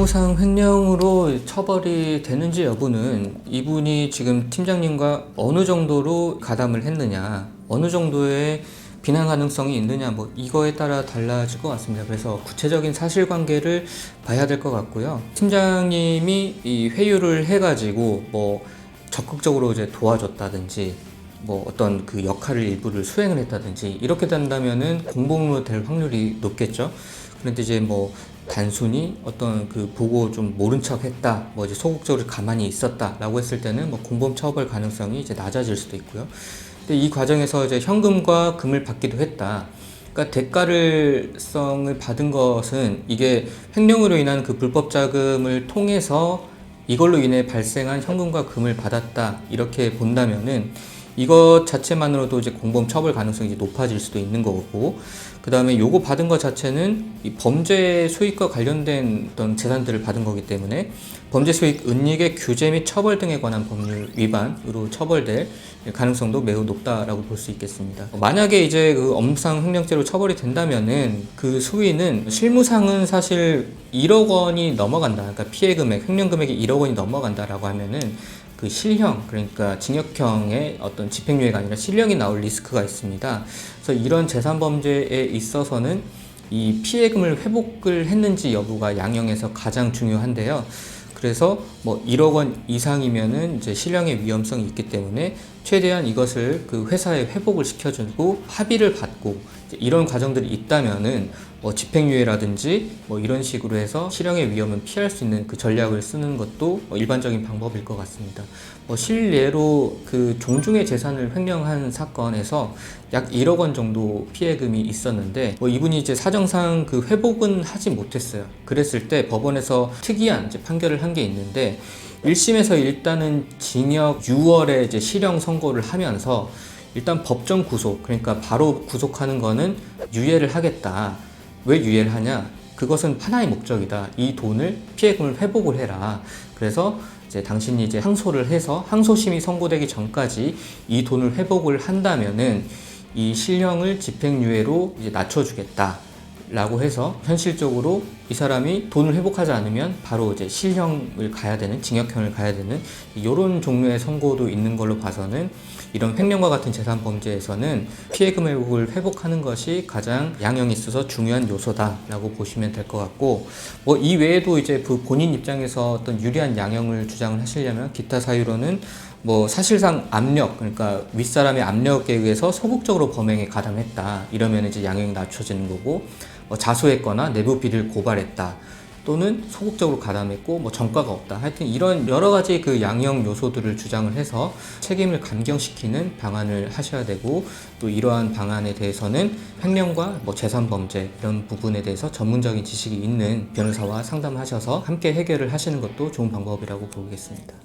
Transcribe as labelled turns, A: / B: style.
A: 업무상 횡령으로 처벌이 되는지 여부는 이분이 지금 팀장님과 어느 정도로 가담을 했느냐, 어느 정도의 비난 가능성이 있느냐, 뭐 이거에 따라 달라질 것 같습니다. 그래서 구체적인 사실관계를 봐야 될 것 같고요. 팀장님이 이 회유를 해가지고 뭐 적극적으로 이제 도와줬다든지, 뭐 어떤 그 역할을 일부를 수행을 했다든지 이렇게 된다면은 공범으로 될 확률이 높겠죠. 그런데 이제 뭐 단순히 어떤 그 보고 좀 모른 척 했다, 뭐 이제 소극적으로 가만히 있었다 라고 했을 때는 뭐 공범 처벌 가능성이 이제 낮아질 수도 있고요. 근데 이 과정에서 이제 현금과 금을 받기도 했다. 그러니까 대가를성을 받은 것은 이게 횡령으로 인한 그 불법 자금을 통해서 이걸로 인해 발생한 현금과 금을 받았다 이렇게 본다면은 이것 자체만으로도 이제 공범 처벌 가능성이 이제 높아질 수도 있는 거고, 그 다음에 요거 받은 것 자체는 이 범죄 수익과 관련된 어떤 재산들을 받은 거기 때문에 범죄 수익 은닉의 규제 및 처벌 등에 관한 법률 위반으로 처벌될 가능성도 매우 높다라고 볼 수 있겠습니다. 만약에 이제 그 업무상 횡령죄로 처벌이 된다면은 그 수위는 실무상은 사실 1억 원이 넘어간다. 그러니까 피해 금액, 횡령 금액이 1억 원이 넘어간다라고 하면은 그 실형, 그러니까 징역형의 어떤 집행유예가 아니라 실형이 나올 리스크가 있습니다. 그래서 이런 재산 범죄에 있어서는 이 피해금을 회복을 했는지 여부가 양형에서 가장 중요한데요. 그래서 뭐 1억 원 이상이면은 이제 실형의 위험성이 있기 때문에 최대한 이것을 그 회사에 회복을 시켜주고 합의를 받고 이런 과정들이 있다면은 뭐 집행유예라든지 뭐 이런 식으로 해서 실형의 위험은 피할 수 있는 그 전략을 쓰는 것도 일반적인 방법일 것 같습니다. 뭐 실례로 그 종중의 재산을 횡령한 사건에서 약 1억 원 정도 피해금이 있었는데 뭐 이분이 이제 사정상 그 회복은 하지 못했어요. 그랬을 때 법원에서 특이한 이제 판결을 한 게 있는데 1심에서 일단은 징역 6월에 이제 실형 선고를 하면서 일단 법정 구속, 그러니까 바로 구속하는 거는 유예를 하겠다. 왜 유예를 하냐? 그것은 하나의 목적이다. 이 돈을 피해금을 회복을 해라. 그래서 이제 당신이 이제 항소를 해서 항소심이 선고되기 전까지 이 돈을 회복을 한다면은 이 실형을 집행유예로 이제 낮춰주겠다. 라고 해서 현실적으로 이 사람이 돈을 회복하지 않으면 바로 이제 실형을 가야 되는, 징역형을 가야 되는 이런 종류의 선고도 있는 걸로 봐서는 이런 횡령과 같은 재산 범죄에서는 피해 금액을 회복하는 것이 가장 양형에 있어서 중요한 요소다라고 보시면 될 것 같고, 뭐 이 외에도 이제 그 본인 입장에서 어떤 유리한 양형을 주장을 하시려면 기타 사유로는 뭐 사실상 압력, 그러니까 윗사람의 압력에 의해서 소극적으로 범행에 가담했다 이러면 이제 양형이 낮춰지는 거고, 뭐 자수했거나 내부 비리를 고발했다 또는 소극적으로 가담했고 뭐 전과가 없다, 하여튼 이런 여러 가지 그 양형 요소들을 주장을 해서 책임을 감경시키는 방안을 하셔야 되고, 또 이러한 방안에 대해서는 횡령과 뭐 재산범죄 이런 부분에 대해서 전문적인 지식이 있는 변호사와 상담하셔서 함께 해결을 하시는 것도 좋은 방법이라고 보겠습니다.